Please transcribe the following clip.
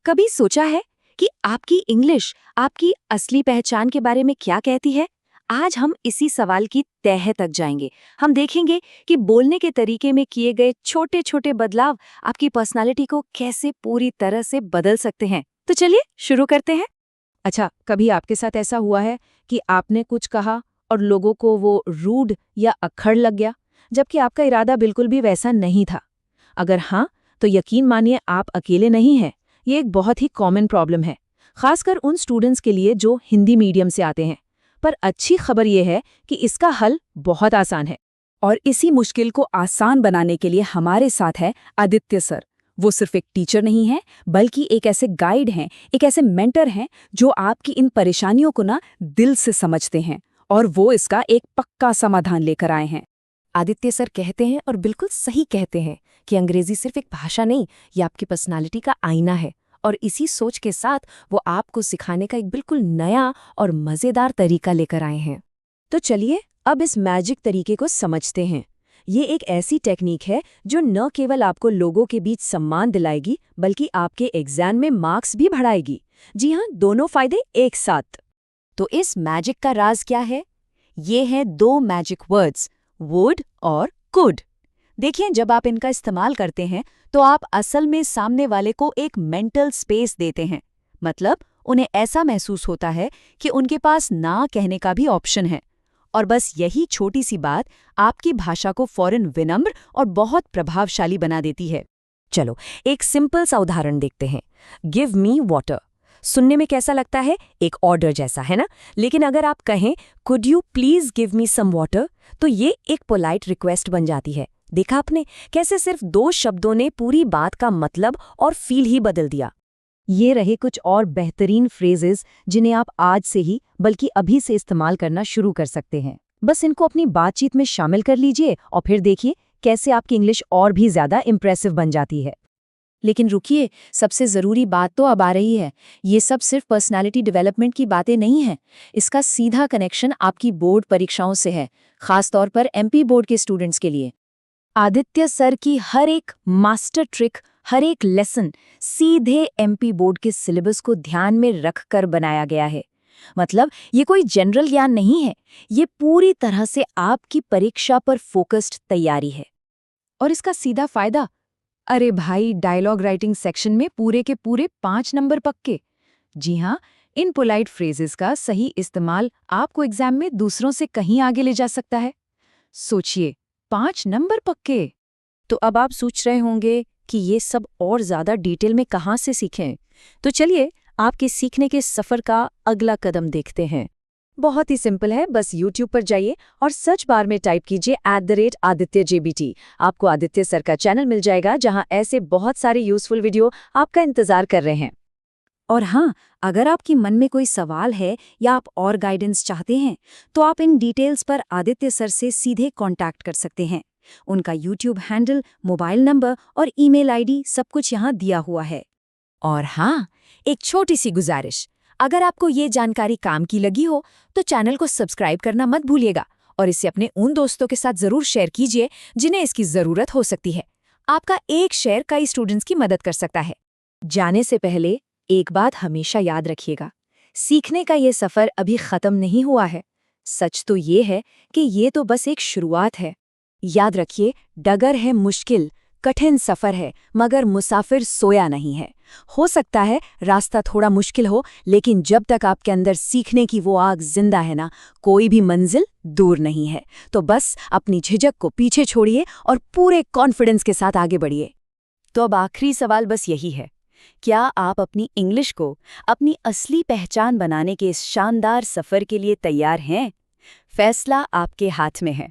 कभी सोचा है कि आपकी इंग्लिश आपकी असली पहचान के बारे में क्या कहती है? आज हम इसी सवाल की तह तक जाएंगे। हम देखेंगे कि बोलने के तरीके में किए गए छोटे छोटे बदलाव आपकी पर्सनालिटी को कैसे पूरी तरह से बदल सकते हैं। तो चलिए शुरू करते हैं। अच्छा, कभी आपके साथ ऐसा हुआ है कि आपने कुछ कहा और लोगों को वो रूड या अक्खड़ लग गया, जबकि आपका इरादा बिल्कुल भी वैसा नहीं था? अगर हाँ, तो यकीन मानिए आप अकेले नहीं हैं। ये एक बहुत ही कॉमन प्रॉब्लम है, खासकर उन स्टूडेंट्स के लिए जो हिंदी मीडियम से आते हैं। पर अच्छी खबर ये है कि इसका हल बहुत आसान है। और इसी मुश्किल को आसान बनाने के लिए हमारे साथ है आदित्य सर। वो सिर्फ एक टीचर नहीं है, बल्कि एक ऐसे गाइड हैं, एक ऐसे मेंटर हैं जो आपकी इन परेशानियों को ना दिल से समझते हैं और वो इसका एक पक्का समाधान लेकर आए हैं। आदित्य सर कहते हैं, और बिल्कुल सही कहते हैं, कि अंग्रेजी सिर्फ एक भाषा नहीं, ये आपकी पर्सनालिटी का आईना है। और इसी सोच के साथ वो आपको सिखाने का एक बिल्कुल नया और मज़ेदार तरीका लेकर आए हैं। तो चलिए अब इस मैजिक तरीके को समझते हैं। ये एक ऐसी टेक्निक है जो न केवल आपको लोगों के बीच सम्मान दिलाएगी, बल्कि आपके एग्जाम में मार्क्स भी बढ़ाएगी। जी हाँ, दोनों फायदे एक साथ। तो इस मैजिक का राज क्या है? ये हैं दो मैजिक वर्ड्स, वुड और कुड। देखिए, जब आप इनका इस्तेमाल करते हैं तो आप असल में सामने वाले को एक मेंटल स्पेस देते हैं। मतलब उन्हें ऐसा महसूस होता है कि उनके पास ना कहने का भी ऑप्शन है। और बस यही छोटी सी बात आपकी भाषा को फौरन विनम्र और बहुत प्रभावशाली बना देती है। चलो एक सिंपल सा उदाहरण देखते हैं। Give me water. सुनने में कैसा लगता है? एक ऑर्डर जैसा, है ना? लेकिन अगर आप कहें could you please give me some water, तो ये एक पोलाइट रिक्वेस्ट बन जाती है। देखा आपने कैसे सिर्फ दो शब्दों ने पूरी बात का मतलब और फील ही बदल दिया। ये रहे कुछ और बेहतरीन फ्रेजेस जिन्हें आप आज से ही, बल्कि अभी से इस्तेमाल करना शुरू कर सकते हैं। बस इनको अपनी बातचीत में शामिल कर लीजिए और फिर देखिए कैसे आपकी इंग्लिश और भी ज्यादा इम्प्रेसिव बन जाती है। लेकिन रुकिए, सबसे ज़रूरी बात तो अब आ रही है। ये सब सिर्फ पर्सनालिटी डेवलपमेंट की बातें नहीं हैं। इसका सीधा कनेक्शन आपकी बोर्ड परीक्षाओं से है, खासतौर पर एमपी बोर्ड के स्टूडेंट्स के लिए। आदित्य सर की हर एक मास्टर ट्रिक, हर एक लेसन सीधे एमपी बोर्ड के सिलेबस को ध्यान में रखकर बनाया गया है। मतलब ये कोई जनरल ज्ञान नहीं है, ये पूरी तरह से आपकी परीक्षा पर फोकस्ड तैयारी है। और इसका सीधा फायदा, अरे भाई, डायलॉग राइटिंग सेक्शन में पूरे के पूरे 5 नंबर पक्के। जी हाँ, इन पोलाइट फ्रेजेस का सही इस्तेमाल आपको एग्जाम में दूसरों से कहीं आगे ले जा सकता है। सोचिए, 5 नंबर पक्के। तो अब आप सोच रहे होंगे कि ये सब और ज्यादा डिटेल में कहाँ से सीखें? तो चलिए आपके सीखने के सफर का अगला कदम देखते हैं। बहुत ही सिंपल है, बस YouTube पर जाइए और सर्च बार में टाइप कीजिए @AdityJBT। आपको आदित्य सर का चैनल मिल जाएगा, जहां ऐसे बहुत सारे यूजफुल वीडियो आपका इंतजार कर रहे हैं। और हाँ, अगर आपके मन में कोई सवाल है या आप और गाइडेंस चाहते हैं, तो आप इन डिटेल्स पर आदित्य सर से सीधे कांटेक्ट कर सकते हैं। उनका YouTube हैंडल, मोबाइल नंबर और ईमेल आईडी सब कुछ यहाँ दिया हुआ है। और हाँ, एक छोटी सी गुजारिश, अगर आपको ये जानकारी काम की लगी हो तो चैनल को सब्सक्राइब करना मत भूलिएगा और इसे अपने उन दोस्तों के साथ ज़रूर शेयर कीजिए जिन्हें इसकी ज़रूरत हो सकती है। आपका एक शेयर कई स्टूडेंट्स की मदद कर सकता है। जाने से पहले एक बात हमेशा याद रखिएगा, सीखने का ये सफ़र अभी ख़त्म नहीं हुआ है। सच तो ये है कि ये तो बस एक शुरुआत है। याद रखिए, डगर है मुश्किल, कठिन सफ़र है, मगर मुसाफिर सोया नहीं है। हो सकता है रास्ता थोड़ा मुश्किल हो, लेकिन जब तक आपके अंदर सीखने की वो आग जिंदा है ना, कोई भी मंजिल दूर नहीं है। तो बस अपनी झिझक को पीछे छोड़िए और पूरे कॉन्फिडेंस के साथ आगे बढ़िए। तो अब आखिरी सवाल बस यही है, क्या आप अपनी इंग्लिश को अपनी असली पहचान बनाने के इस शानदार सफ़र के लिए तैयार हैं? फैसला आपके हाथ में है।